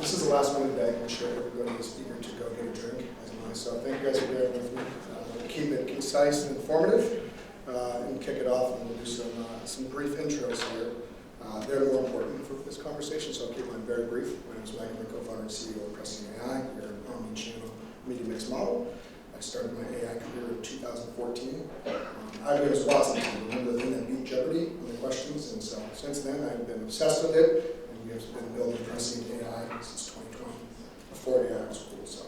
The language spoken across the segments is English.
This is the last minute that I'm sure everybody is eager to go get a drink, as am I. So thank you guys for being with me. We'll keep it concise and informative and kick it off, and we'll do some brief intros here. They're more important for this conversation, so I'll keep mine very brief. My name is Mike, I'm the co-founder and CEO of Prescient AI. We're an omni-channel media mix model. I started my AI career in 2014. I've been as Watson, remember the thing that beat Jeopardy on the questions, and so since then I've been obsessed with it, and we have been building Prescient AI since 2020, before AI was cool. So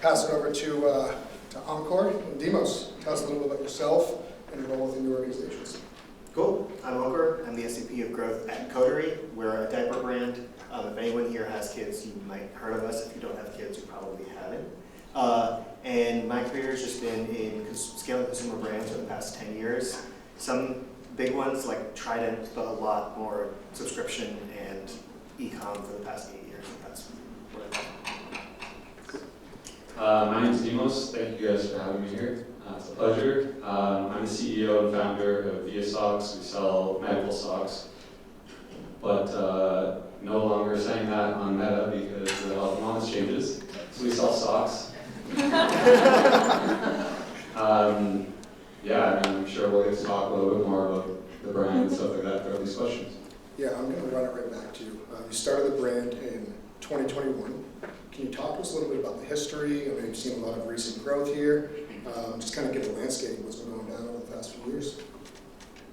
pass it over to Encore and Demos. Tell us a little bit about yourself and your role within your organizations. Cool. I'm Encore. I'm the SVP of Growth at Coterie. We're a diaper brand. If anyone here has kids, you might have heard of us. If you don't have kids, you probably haven't. And my career has just been in scaling consumer brands for the past 10 years. Some big ones like Trident, but a lot more subscription and e-com for the past 8 years. That's what I do. My name is Demos. Thank you guys for having me here. It's a pleasure. I'm the CEO and founder of Via Socks. We sell medical socks, but no longer saying that on Meta because the health and wellness changes. So we sell socks. Yeah, I'm sure we'll get to talk a little bit more about the brand and stuff like that for these questions. Yeah, I'm going to run it right back to you. You started the brand in 2021. Can you talk to us a little bit about the history? I know you've seen a lot of recent growth here. Just kind of get a landscape of what's been going down over the past few years.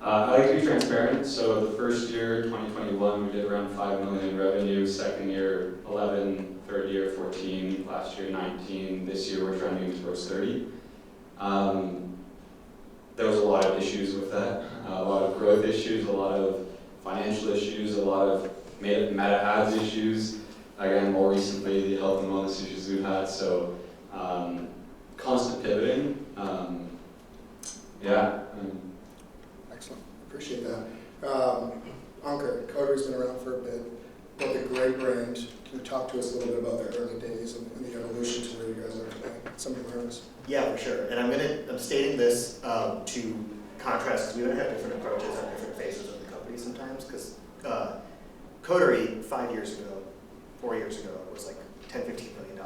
I like to be transparent. So the first year, 2021, we did around 5 million in revenue. Second year, 11. Third year, 14. Last year, 19. This year, we're trending towards 30. There was a lot of issues with that. A lot of growth issues, a lot of financial issues, a lot of meta ads issues. Again, more recently, the health and wellness issues we've had. So constant pivoting. Excellent. Appreciate that. Ankur, Coterie's been around for a bit, built a great brand. Can you talk to us a little bit about their early days and the evolution to where you guys are today? Some of the learnings. Yeah, for sure. And I'm stating this to contrast, because we have different approaches on different phases of the company sometimes, because Coterie 5 years ago, 4 years ago, was like $10, $15 million.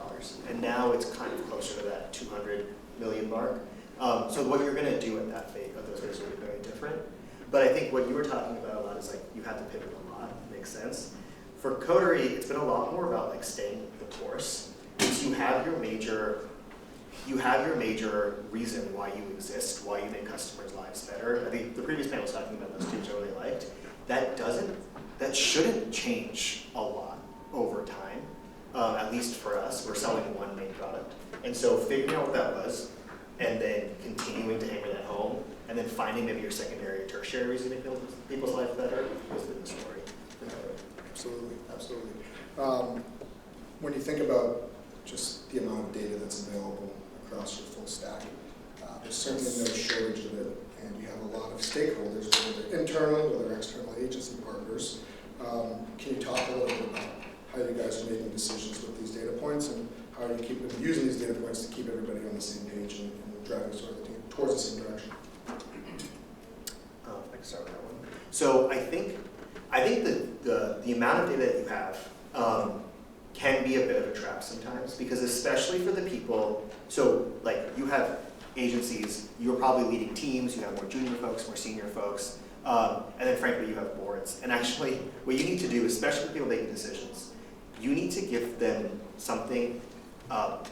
And now it's kind of closer to that 200 million mark. So what you're going to do at that phase of those phases will be very different. But I think what you were talking about a lot is like you have to pivot a lot. Makes sense. For Coterie, it's been a lot more about like staying the course. Because you have your major reason why you exist, why you make customers' lives better. I think the previous panel was talking about those two, which I really liked. That shouldn't change a lot over time. At least for us, we're selling one main product. And so figuring out what that was, and then continuing to hammer that home, and then finding maybe your secondary or tertiary reason to make people's lives better has been the story. Absolutely, absolutely. When you think about just the amount of data that's available across your full stack, there's certainly no shortage of it, and you have a lot of stakeholders, whether internal, whether external agency partners. Can you talk a little bit about how you guys are making decisions with these data points, and how you keep using these data points to keep everybody on the same page and driving towards the same direction? I can start with that one. So I think the amount of data that you have can be a bit of a trap sometimes, because especially for the people, so like you have agencies, you're probably leading teams, you have more junior folks, more senior folks, and then frankly you have boards. And actually what you need to do, especially for people making decisions, you need to give them something, a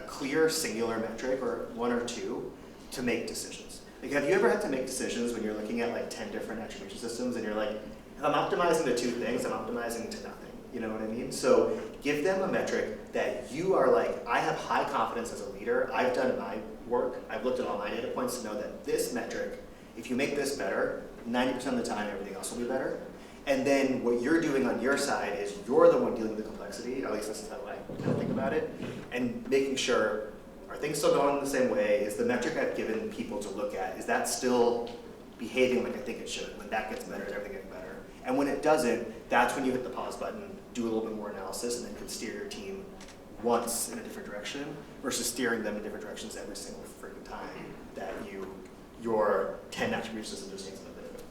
clear singular metric or one or two to make decisions. Like, have you ever had to make decisions when you're looking at like 10 different attribution systems and you're like, if I'm optimizing to 2 things, I'm optimizing to nothing. You know what I mean? So give them a metric that you are like, I have high confidence as a leader. I've done my work. I've looked at all my data points to know that this metric, if you make this better, 90% of the time, everything else will be better. And then what you're doing on your side is you're the one dealing with the complexity, at least this is how I kind of think about it, and making sure, are things still going the same way? Is the metric I've given people to look at, is that still behaving like I think it should? When that gets better, everything gets better. And when it doesn't, that's when you hit the pause button, do a little bit more analysis, and then can steer your team once in a different direction versus steering them in different directions every single freaking time that your 10 attribute system just needs a bit of it.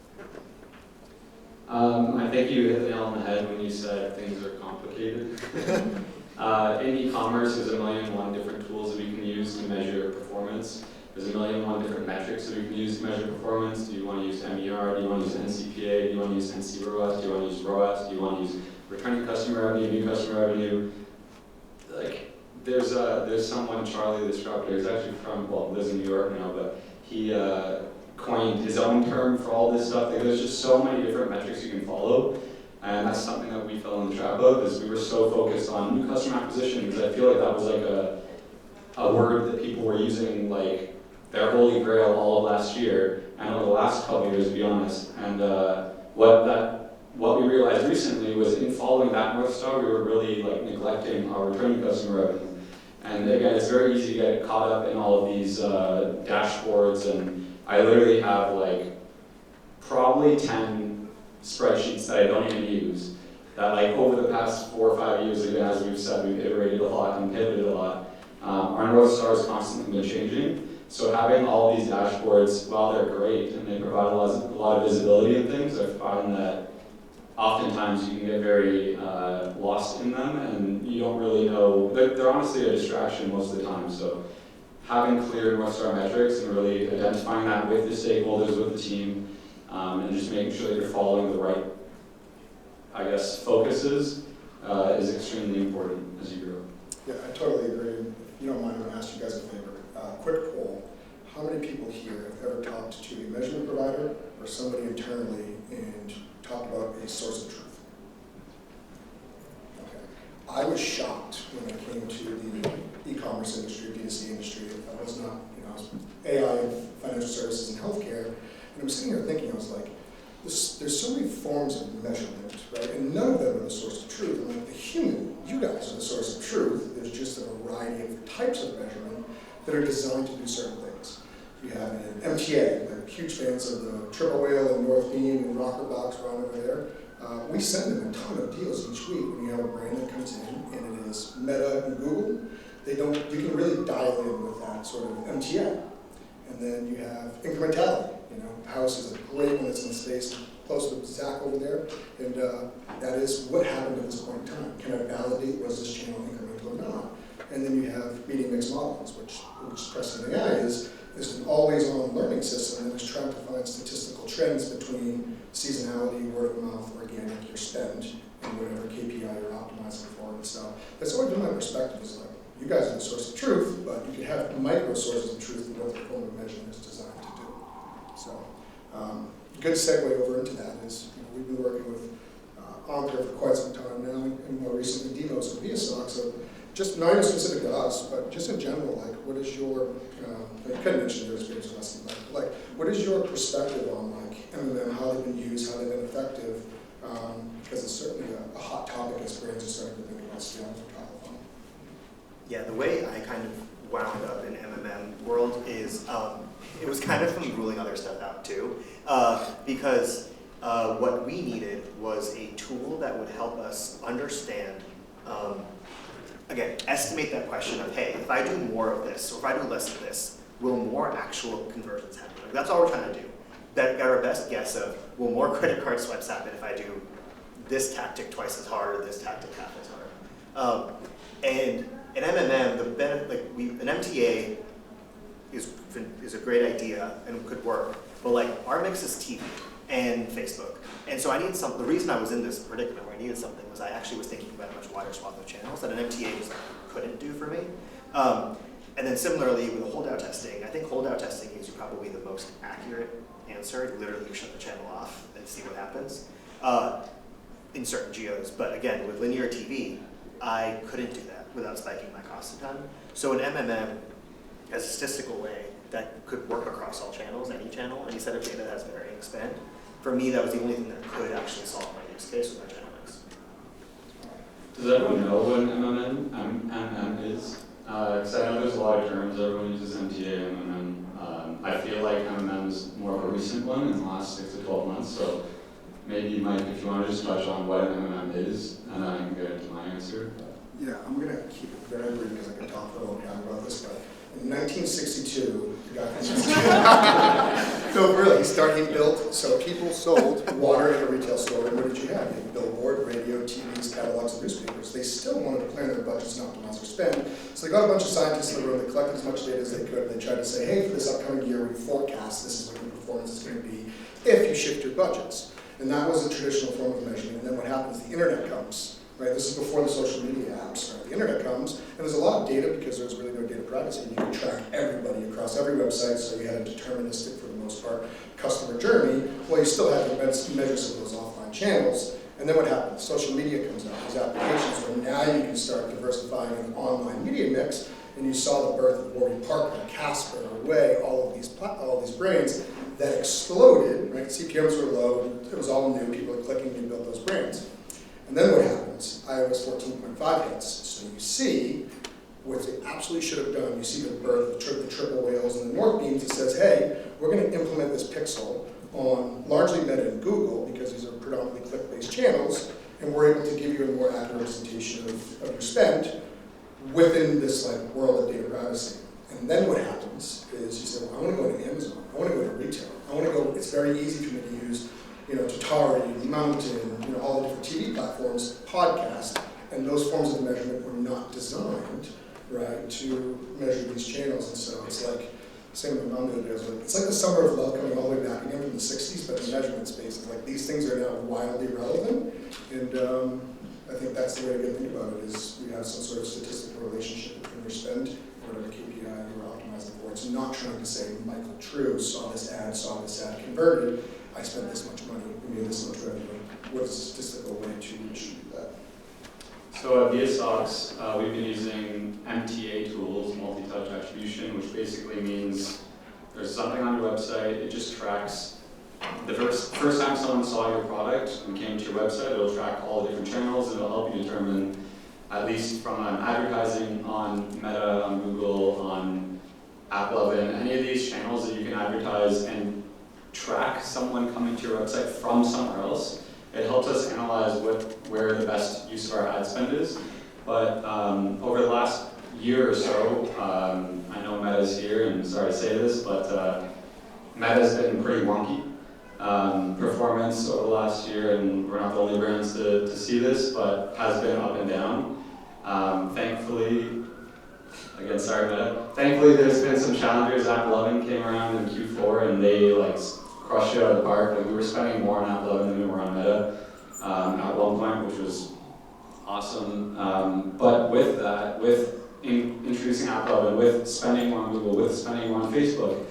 I think you hit the nail on the head when you said things are complicated. In e-commerce, there's a million and one different tools that we can use to measure performance. There's a million and one different metrics that we can use to measure performance. Do you want to use MER? Do you want to use NCPA? Do you want to use NCROAS? Do you want to use ROAS? Do you want to use returning customer revenue, new customer revenue? Like, there's someone, Charlie the Disruptor, he's actually from, well, lives in New York now, but he coined his own term for all this stuff. Like, there's just so many different metrics you can follow, and that's something that we fell in the trap of, is we were so focused on new customer acquisition, because I feel like that was like a word that people were using like their holy grail all of last year, and over the last couple of years, to be honest. And what we realized recently was, in following that North Star, we were really like neglecting our returning customer revenue. And again, it's very easy to get caught up in all of these dashboards, and I literally have like probably 10 spreadsheets that I don't even use, that like over the past 4 or 5 years, again, as we've said, we've iterated a lot and pivoted a lot. Our North Star has constantly been changing. So having all these dashboards, while they're great and they provide a lot of visibility in things, I find that oftentimes you can get very lost in them, and you don't really know, they're honestly a distraction most of the time. So having clear North Star metrics and really identifying that with the stakeholders, with the team, and just making sure that you're following the right, I guess, focuses is extremely important as you grow. Yeah, I totally agree. If you don't mind, I'm going to ask you guys a favor. Quick poll. How many people here have ever talked to a measurement provider or somebody internally and talked about a source of truth? Okay. I was shocked when I came to the e-commerce industry, D2C industry. I was not, I was AI, financial services, and healthcare, and I was sitting here thinking, I was like, there's so many forms of measurement, right? And none of them are the source of truth. And like the human, you guys are the source of truth. There's just a variety of types of measurement that are designed to do certain things. You have an MTA, they're huge fans of the Triple Whale and North Beam and Rocker Box around over there. We send them a ton of deals each week when you have a brand that comes in, and it is Meta and Google. You can really dial in with that sort of MTA. And then you have incrementality. House is a great one that's in space, close with Zach over there, and that is what happened at this point in time. Can I validate, was this channel incremental or not? And then you have media mix models, which Prescient AI is an always-on learning system that is trying to find statistical trends between seasonality, word of mouth, organic, your spend, and whatever KPI you're optimizing for. And so that's always been my perspective, is like, you guys are the source of truth, but you can have micro sources of truth in what the form of measurement is designed to do. So, good segue over into that is, we've been working with Anker for quite some time now, and more recently Demos and ViaSoc. So, just not even specific to us, but just in general, like, what is your, you couldn't mention your experience with us, but like, what is your perspective on like MMM, how they've been used, how they've been effective? Because it's certainly a hot topic as brands are starting to think about scaling for top of funnel. Yeah, the way I kind of wound up in MMM world is it was kind of from ruling other stuff out too, because what we needed was a tool that would help us understand, again, estimate that question of, hey, if I do more of this, or if I do less of this, will more actual conversions happen? Like, that's all we're trying to do. That got our best guess of, will more credit card swipes happen if I do this tactic twice as hard or this tactic half as hard? And in MMM, an MTA is a great idea and could work, but like our mix is TV and Facebook. And so I needed something. The reason I was in this predicament where I needed something was I actually was thinking about a much wider swath of channels that an MTA just couldn't do for me. And then similarly with the holdout testing, I think holdout testing gives you probably the most accurate answer. Literally you shut the channel off and see what happens in certain geos. But again, with linear TV, I couldn't do that without spiking my costs a ton. So an MMM has a statistical way that could work across all channels, any set of data that has varying spend. For me, that was the only thing that could actually solve my use case with my channel mix. Does everyone know what an MMM is? Because I know there's a lot of terms. Everyone uses MTA, MMM. I feel like MMM is more of a recent one in the last 6 to 12 months. So maybe, Mike, if you want to just touch on what an MMM is, and then I can get into my answer. Yeah, I'm going to keep it very brief because I can talk for a long time about this, but In 1962, the guy no, really, he built, so people sold water at a retail store, and what did you have? You had billboard, radio, TVs, catalogs, and newspapers. They still wanted to plan their budgets and optimize their spend, so they got a bunch of scientists in the room, they collected as much data as they could, and they tried to say, hey, for this upcoming year, we forecast this is what your performance is going to be if you shift your budgets. And that was a traditional form of measurement, and then what happens, the internet comes. Right, this is before the social media apps. Right? The internet comes, and there's a lot of data because there's really no data privacy. And you can track everybody across every website, so you had a deterministic, for the most part, customer journey. Well, you still have to measure some of those offline channels. And then what happens? Social media comes out. These applications where now you can start diversifying an online media mix. And you saw the birth of Warby Parker, Casper, Away, all of these brands that exploded. Right, CPMs were low. It was all new. People were clicking. You built those brands. And then what happens? iOS 14.5 hits. So you see what they absolutely should have done. You see the birth of the triple whales and the north beams that says, hey, we're going to implement this pixel on largely Meta and Google because these are predominantly click-based channels, and we're able to give you a more accurate representation of your spend within this world of data privacy. And then what happens is you say, well, I want to go to Amazon. I want to go to retail. I want to go, it's very easy for me to use Tatari, Mountain, all the different TV platforms, podcast, and those forms of measurement were not designed, right, to measure these channels. And so it's like, same with Mom the other day, it's like the summer of love coming all the way back again from the 60s, but in measurement space. It's like these things are now wildly relevant, and I think that's the way to think about it, is we have some sort of statistical relationship between your spend and whatever KPI you were optimizing for. It's not trying to say, Michael True saw this ad, converted, I spent this much money, we made this much revenue. What is the statistical way to achieve that? So at VSOX, we've been using MTA tools, multi-touch attribution, which basically means there's something on your website, it just tracks the first time someone saw your product and came to your website, it'll track all the different channels, and it'll help you determine, at least from advertising on Meta, on Google, on AppLovin, any of these channels that you can advertise and track someone coming to your website from somewhere else. It helps us analyze where the best use of our ad spend is. But over the last year or so, I know Meta's here, and sorry to say this, but Meta's been pretty wonky. Performance over the last year, and we're not the only brands to see this, but has been up and down. Thankfully, again, sorry Meta, thankfully there's been some challengers. AppLovin came around in Q4, and they crushed it out of the park. We were spending more on AppLovin than we were on Meta at one point, which was awesome. But with that, with introducing AppLovin, with spending more on Google, with spending more on Facebook,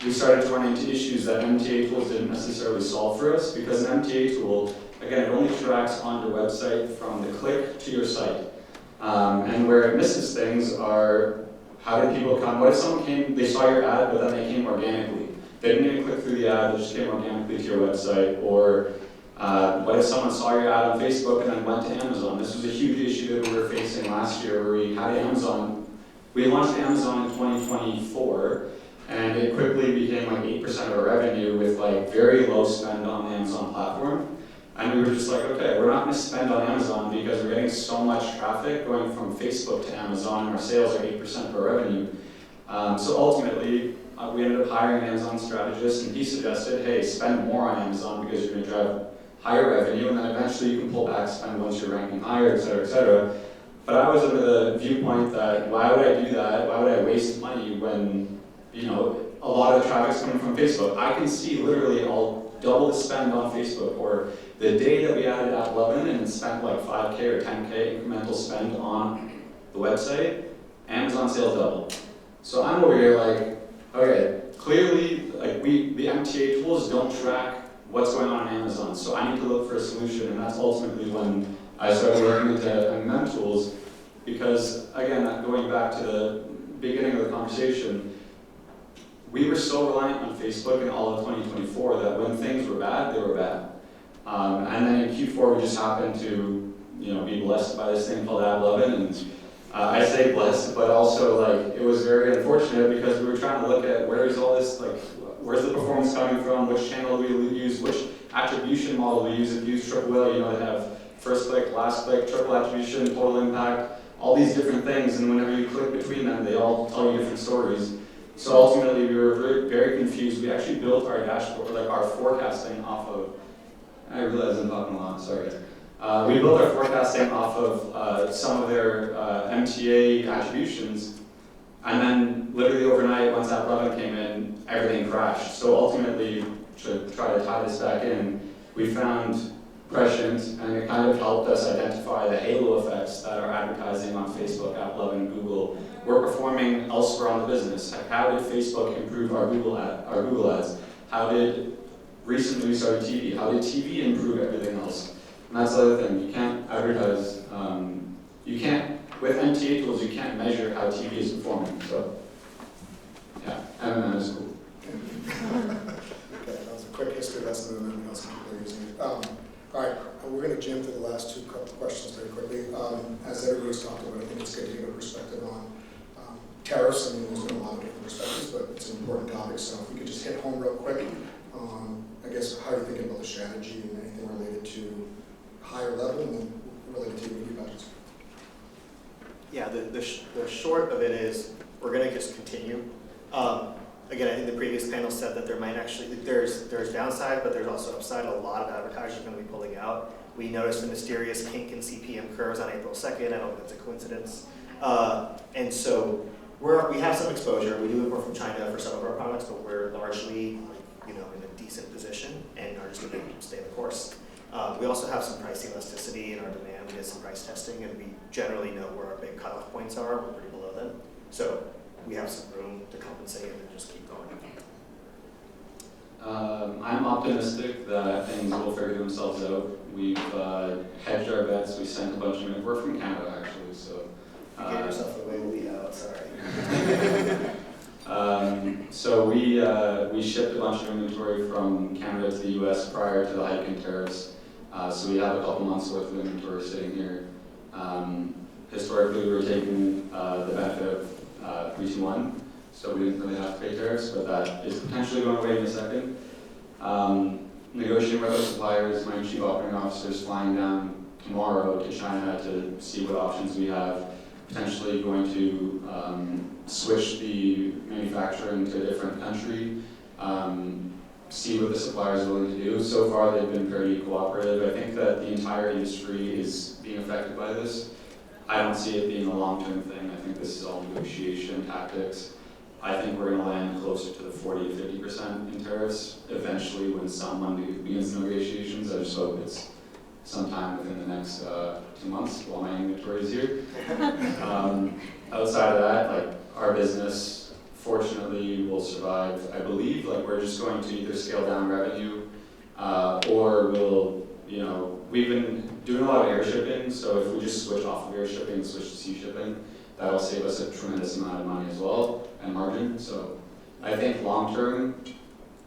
we started to run into issues that MTA tools didn't necessarily solve for us, because an MTA tool, again, it only tracks on your website from the click to your site. And where it misses things are, how did people come? What if someone came, they saw your ad, but then they came organically? They didn't even click through the ad, they just came organically to your website. Or what if someone saw your ad on Facebook and then went to Amazon? This was a huge issue that we were facing last year, where we had Amazon. We launched Amazon in 2024, and it quickly became 8% of our revenue with very low spend on the Amazon platform. And we were just okay, we're not going to spend on Amazon because we're getting so much traffic going from Facebook to Amazon, and our sales are 8% of our revenue. So ultimately, we ended up hiring an Amazon strategist, and he suggested, hey, spend more on Amazon because you're going to drive higher revenue, and then eventually you can pull back spend once you're ranking higher, et cetera, et cetera. But I was under the viewpoint that, why would I do that? Why would I waste money when, a lot of the traffic's coming from Facebook? I can see literally I'll double the spend on Facebook, or the day that we added AppLovin and spent $5K or $10K incremental spend on the website, Amazon sales doubled. So I'm over here okay, clearly, the MTA tools don't track what's going on Amazon, so I need to look for a solution, and that's ultimately when I started looking into MM tools, because, again, going back to the beginning of the conversation, we were so reliant on Facebook in all of 2024 that when things were bad, they were bad. And then in Q4, we just happened to, be blessed by this thing called AppLovin, and I say blessed, but also it was very unfortunate because we were trying to look at where's all this, where's the performance coming from, which channel do we use, which attribution model we use. If you use triple whale, they have first click, last click, triple attribution, total impact, all these different things, and whenever you click between them, they all tell you different stories. So ultimately, we were very, very confused. We actually built our dashboard, like our forecasting off of, I realize I'm talking a lot, sorry guys. We built our forecasting off of some of their MTA attributions, and then literally overnight, once that product came in, everything crashed. So ultimately, to try to tie this back in, we found Prescient, and it kind of helped us identify the halo effects that our advertising on Facebook, Apple, and Google were performing elsewhere on the business. Like, how did Facebook improve our Google ads? How did recently we started TV? How did TV improve everything else? And that's the other thing. You can't advertise. You can't with MTA tools. You can't measure how TV is performing. So yeah, MMM is cool. Okay, that was a quick history lesson, and then else people are using it. All right, we're going to jam through the last two questions very quickly. As everybody's talked about, I think it's good to get a perspective on tariffs. I mean, there's been a lot of different perspectives, but it's an important topic. So if we could just hit home real quick. I guess, how are you thinking about the strategy and anything related to higher level and then related to media budgets? Yeah, the short of it is we're going to just continue. Again, I think the previous panel said that there might actually, there's downside, but there's also upside. A lot of advertisers are going to be pulling out. We noticed a mysterious kink in CPM curves on April 2nd. I don't think it's a coincidence. And so we have some exposure. We do import from China for some of our products, but we're largely in a decent position and are just going to stay the course. We also have some pricing elasticity in our demand. We did some price testing, and we generally know where our big cutoff points are. We're pretty below them. So we have some room to compensate and just keep going. I'm optimistic that things will figure themselves out. We've hedged our bets. We sent a bunch of we're from Canada, actually, so. You gave yourself away to lead out, sorry. So we shipped a bunch of inventory from Canada to the US prior to the hike in tariffs. So we have a couple months worth of inventory sitting here. Historically, we were taking the benefit of 321, so we didn't really have to pay tariffs, but that is potentially going away in a second. Negotiating with our suppliers, my chief operating officer is flying down tomorrow to China to see what options we have. Potentially going to switch the manufacturing to a different country, see what the suppliers are willing to do. So far, they've been very cooperative. I think that the entire industry is being affected by this. I don't see it being a long-term thing. I think this is all negotiation tactics. I think we're going to land closer to the 40 to 50% in tariffs eventually when someone begins negotiations. I just hope it's sometime within the next 2 months while my inventory is here. Outside of that, like our business, fortunately, will survive. I believe we're just going to either scale down revenue or we'll, we've been doing a lot of air shipping. So if we just switch off of air shipping and switch to sea shipping, that'll save us a tremendous amount of money as well and margin. So I think long term,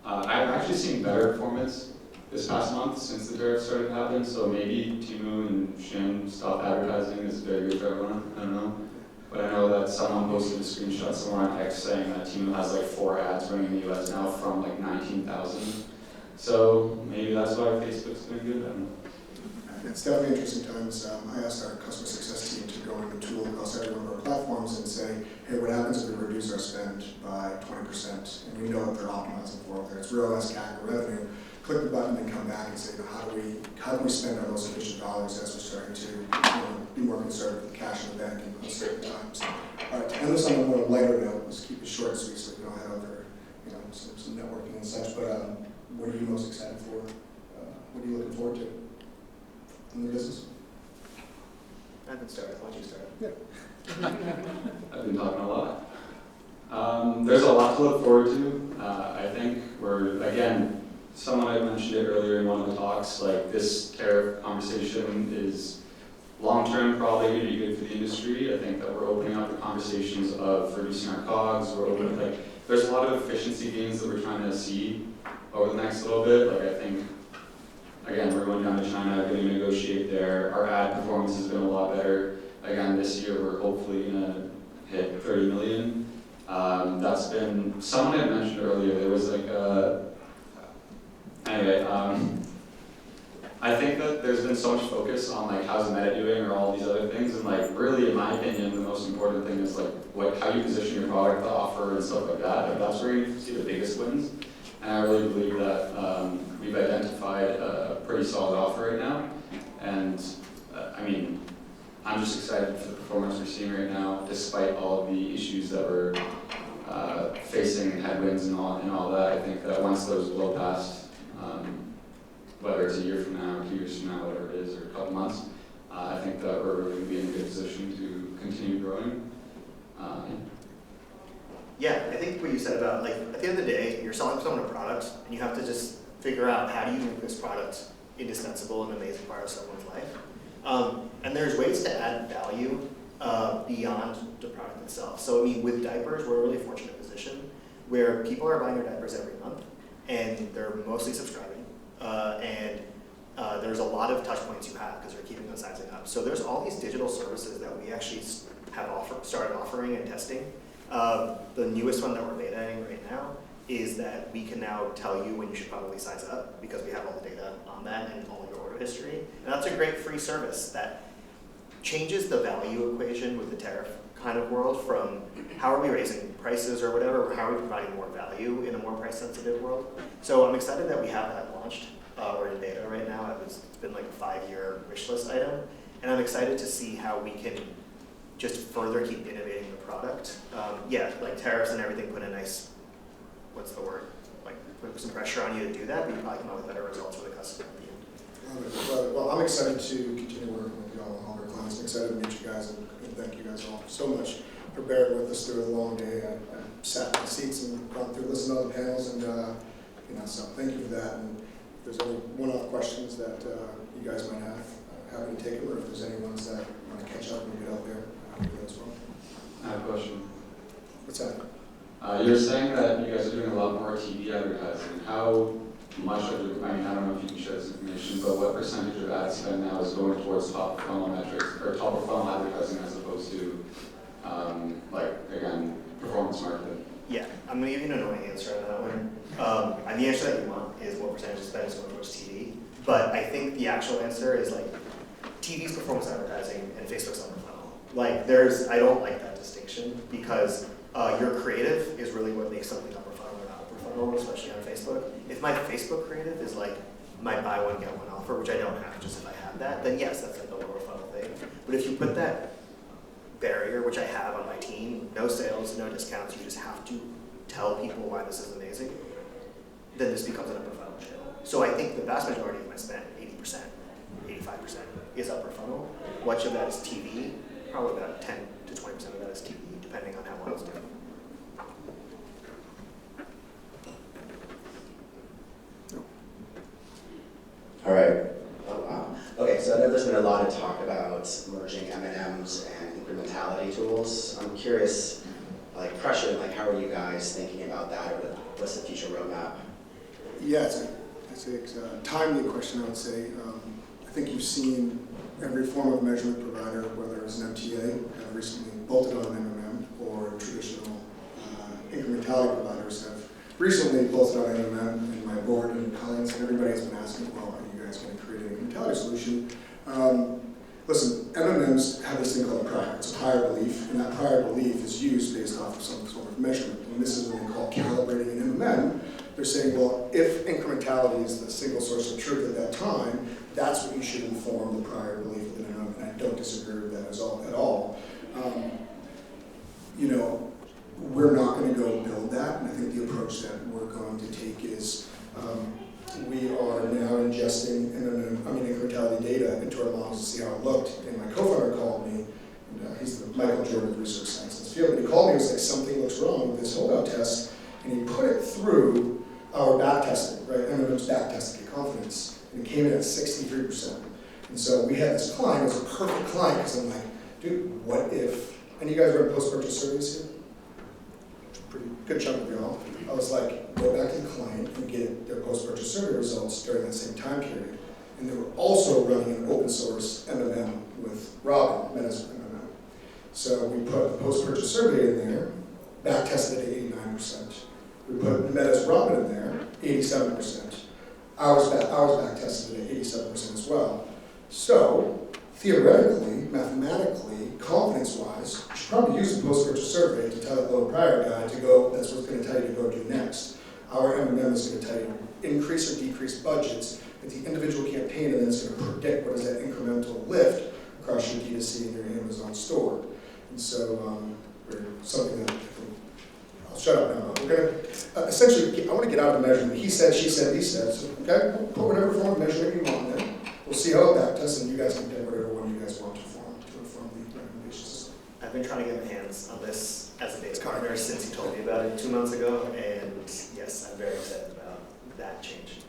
I've actually seen better performance this past month since the tariffs started to happen, so maybe Temu and Shein stop advertising is very good for everyone, I don't know. But I know that someone posted a screenshot somewhere on X saying that Temu has 4 ads running in the US now from 19,000. So maybe that's why Facebook's doing good, I don't know. It's definitely interesting times. I asked our customer success team to go in the tool across every one of our platforms and say, hey, what happens if we reduce our spend by 20%? And we know what they're optimizing for, whether it's ROAS, CAC, or revenue. Click the button and come back and say, how do we spend our most efficient dollars as we're starting to be more conservative with cash in the bank in uncertain times. All right, to end this on a more lighter note, let's keep it short and sweet so we don't head over, some networking and such. But what are you most excited for? What are you looking forward to in the business? I can start. Why don't you start? Yeah. I've been talking a lot. There's a lot to look forward to. I think again, someone had mentioned it earlier in one of the talks, this tariff conversation is long-term probably going to be good for the industry. I think that we're opening up the conversations of reducing our COGS. We're opening, there's a lot of efficiency gains that we're trying to see over the next little bit. I think, again, we're going down to China, going to negotiate there. Our ad performance has been a lot better. Again, this year we're hopefully going to hit 30 million. That's been, someone had mentioned earlier, there was anyway, I think that there's been so much focus on how's Meta doing or all these other things, and really, in my opinion, opinion, the most important thing is like how you position your product, the offer, and stuff like that. Like that's where you see the biggest wins. And I really believe that we've identified a pretty solid offer right now. And I mean, I'm just excited for the performance we're seeing right now, despite all of the issues that we're facing, headwinds and all that. I think that once those blow past, whether it's a year from now, or 2 years from now, whatever it is, or a couple months, I think that we're really going to be in a good position to continue growing. Yeah, I think what you said about, like, at the end of the day, you're selling someone a product, and you have to just figure out how do you make this product indispensable and amazing part of someone's life. And there's ways to add value beyond the product itself. So, I mean, with diapers, we're in a really fortunate position where people are buying their diapers every month, and they're mostly subscribing. There's a lot of touch points you have because you're keeping on sizing up. So there's all these digital services that we actually have started offering and testing. The newest one that we're betaing right now is that we can now tell you when you should probably size up because we have all the data on that and all your order history. And that's a great free service that changes the value equation with the tariff kind of world from how are we raising prices or whatever, or how are we providing more value in a more price sensitive world. So I'm excited that we have that launched. We're in beta right now. It's been like a 5-year wish list item. And I'm excited to see how we can just further keep innovating the product. Yeah, like tariffs and everything put a nice, what's the word? Like put some pressure on you to do that, but you probably come up with better results for the customer at the end. Well, I'm excited to continue working with you all and all our clients. I'm excited to meet you guys and thank you guys all so much for bearing with us through a long day. I sat in the seats and gone through, listened to all the panels, and so thank you for that. And if there's any one-off questions that you guys might have, happy to take them, or if there's any ones that want to catch up and get out there, I'll do that as well. I have a question. What's that? You're saying that you guys are doing a lot more TV advertising. How much of it, I mean, I don't know if you can share this information, but what percentage of ad spend now is going towards top of funnel metrics, or top of funnel advertising as opposed to, like, again, performance marketing? Yeah, I'm going to give you an annoying answer on that one. And the answer that you want is what percentage of spend is going towards TV. But I think the actual answer is like TV's performance advertising and Facebook's upper funnel. Like I don't like that distinction because your creative is really what makes something upper funnel or not upper funnel, especially on Facebook. If my Facebook creative is like my buy one, get one offer, which I don't have, just if I have that, then yes, that's like a lower funnel thing. But if you put that barrier, which I have on my team, no sales, no discounts, you just have to tell people why this is amazing, then this becomes an upper funnel channel. So I think the vast majority of my spend, 80%, 85%, is upper funnel. Much of that is TV, probably about 10 to 20% of that is TV, depending on how well it's doing. All right. Oh, wow. Okay, so I know there's been a lot of talk about merging M&Ms and incrementality tools. I'm curious, like Prescient, like how are you guys thinking about that, or what's the future roadmap? Yeah, it's a timely question, I would say. I think you've seen every form of measurement provider, whether it's an MTA, have recently bolted on an MMM, or traditional incrementality providers have recently bolted on an MMM, and my board and clients and everybody has been asking, well, are you guys going to create an incrementality solution? Listen, MMMs have this thing called prior. It's a prior belief, and that prior belief is used based off of some sort of measurement. And this is what we call calibrating an MMM. They're saying, well, if incrementality is the single source of truth at that time, that's what you should inform the prior belief within an MMM, and I don't disagree with that at all. You know, we're not going to go build that, and I think the approach that we're going to take is we are now ingesting incrementality data into our models to see how it looked. And my co-founder called me, and he's the Michael Jordan of research science in this field, and he called me and was like, something looks wrong with this holdout test, and he put it through our back testing, right? MMM's back testing at confidence, and it came in at 63%. And so we had this client, it was a perfect client, because I'm like, dude, what if, and you guys run post-purchase surveys here? Pretty good chunk of y'all. I was like, go back to the client and get their post-purchase survey results during that same time period. And they were also running an open source MMM with Robin, Meta's MMM. So we put the post-purchase survey in there, back tested at 89%. We put Meta's Robin in there, 87%. Ours back tested at 87% as well. So theoretically, mathematically, confidence-wise, use the post-purchase survey to tell that low prior guy to go, that's what's going to tell you to go do next. Our M&M is going to tell you increase or decrease budgets at the individual campaign, and then it's going to predict what is that incremental lift across your D2C and your Amazon store. And so, something that I'll shut up now. We're going to essentially, I want to get out of the measurement. He said, she said, he said. So, okay, we'll put whatever form of measurement you want there. We'll see how it back tests, and you guys can pick whatever one you guys want to inform the recommendations. I've been trying to get my hands on this as a data partner since you told me about it 2 months ago, and yes, I'm very excited about that change.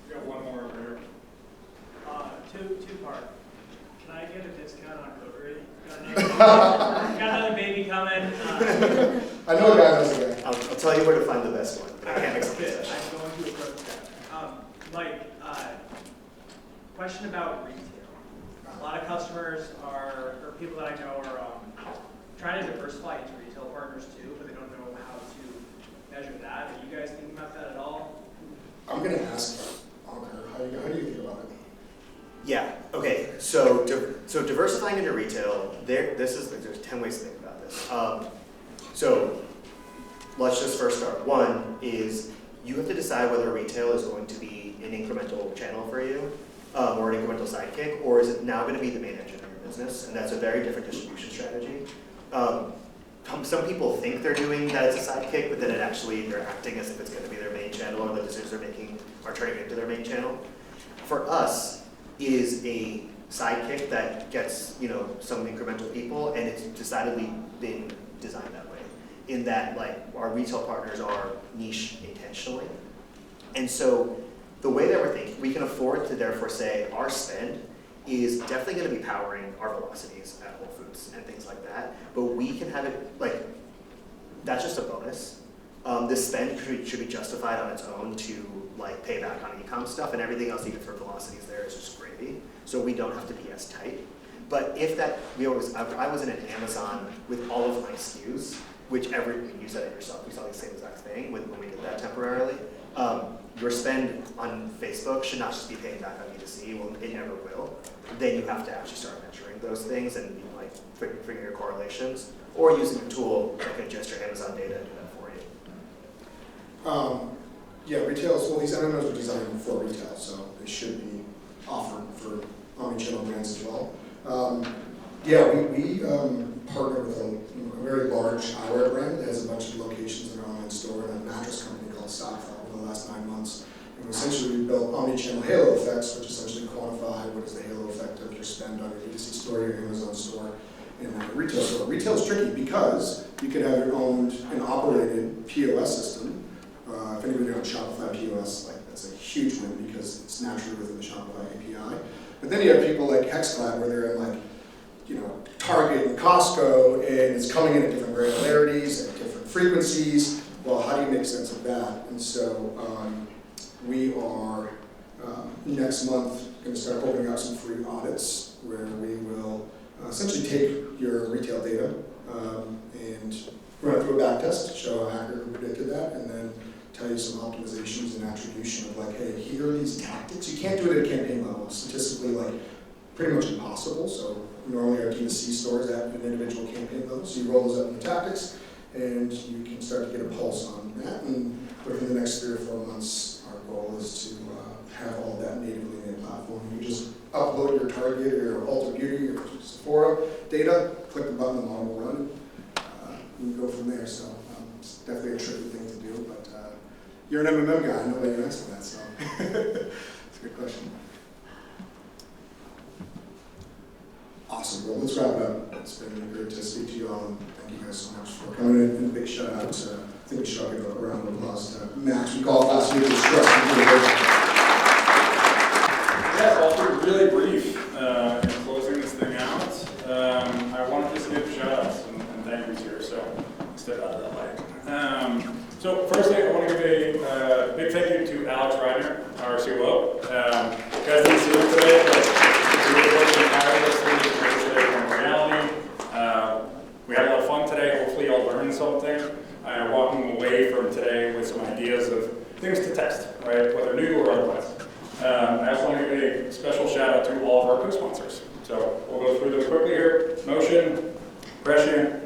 We got one more over here. Two-part. Can I get a discount on cookery? Got another baby coming. I know a guy knows a guy. I'll tell you where to find the best one, but I can't make some Good. concessions. I'm going to approach that. Mike, question about retail. A lot of customers or people that I know are trying to diversify into retail partners too, but they don't know how to measure that. Are you guys thinking about that at all? I'm going to ask Ankur, how do you think about it? Yeah. Okay. So diversifying into retail, there's 10 ways to think about this. So let's just first start. One is you have to decide whether retail is going to be an incremental channel for you, or an incremental sidekick, or is it now going to be the main engine of your business? And that's a very different distribution strategy. Some people think they're doing that as a sidekick, but then they're acting as if it's going to be their main channel, or the decisions they're making are turning into their main channel. For us, it is a sidekick that gets some incremental people, and it's decidedly been designed that way. In that, like, our retail partners are niche intentionally, and so the way that we're thinking, we can afford to therefore say our spend is definitely going to be powering our velocities at Whole Foods and things like that, but we can have it, like, that's just a bonus. This spend should be justified on its own to like pay back on e-com stuff, and everything else you get for velocities there is just gravy. So we don't have to be as tight. But if that, I was in an Amazon with all of my SKUs, which you said it yourself, we saw the same exact thing when we did that temporarily. Your spend on Facebook should not just be paying back on D2C, well, it never will. Then you have to actually start measuring those things and like figure your correlations, or using a tool that can adjust your Amazon data and do that for you. Yeah, these MMOs are designed for retail, so they should be offered for omnichannel brands as well. Yeah, we partner with a very large eyewear brand that has a bunch of locations in our online store, and a mattress company called Stockfell over the last 9 months. And essentially we built omnichannel halo effects, which essentially quantify what is the halo effect of your spend on your D2C store, your Amazon store, and your retail store. Retail is tricky because you can have your owned and operated POS system. If anybody on Shopify POS, like, that's a huge win because it's naturally within the Shopify API. But then you have people like HexClad where they're in like, Target and Costco, and it's coming in at different granularities, at different frequencies. Well, how do you make sense of that? And so we are next month going to start opening up some free audits where we will essentially take your retail data and run it through a back test, show how accurate we predicted that, and then tell you some optimizations and attribution of like, hey, here are these tactics. You can't do it at a campaign level. It's statistically like pretty much impossible. So normally our D2C stores have an individual campaign level. So you roll those up in the tactics, and you can start to get a pulse on that. And within the next 3 or 4 months, our goal is to have all that natively in the platform. You just upload your Target or your Ulta Beauty or Sephora data, click the button, the model will run. You can go from there. So it's definitely a tricky thing to do, but you're an MMM guy. I know that you answered that, so it's a good question. Awesome. Well, let's wrap it up. It's been great to speak to you all, and thank you guys so much for coming in. And a big shout out to, I think we should all give a round of applause to Max. We called last week with stress. Yeah, I'll be really brief in closing this thing out. I want to just give shout outs and thank yous here, so step out of that light. So firstly, I want to give a big thank you to Alex Reiner, our COO. You guys didn't see him today, but we were working tirelessly to make today from reality. We had a lot of fun today. Hopefully y'all learned something. I'm walking away from today with some ideas of things to test, right? Whether new or otherwise. I also want to give a special shout out to Prescient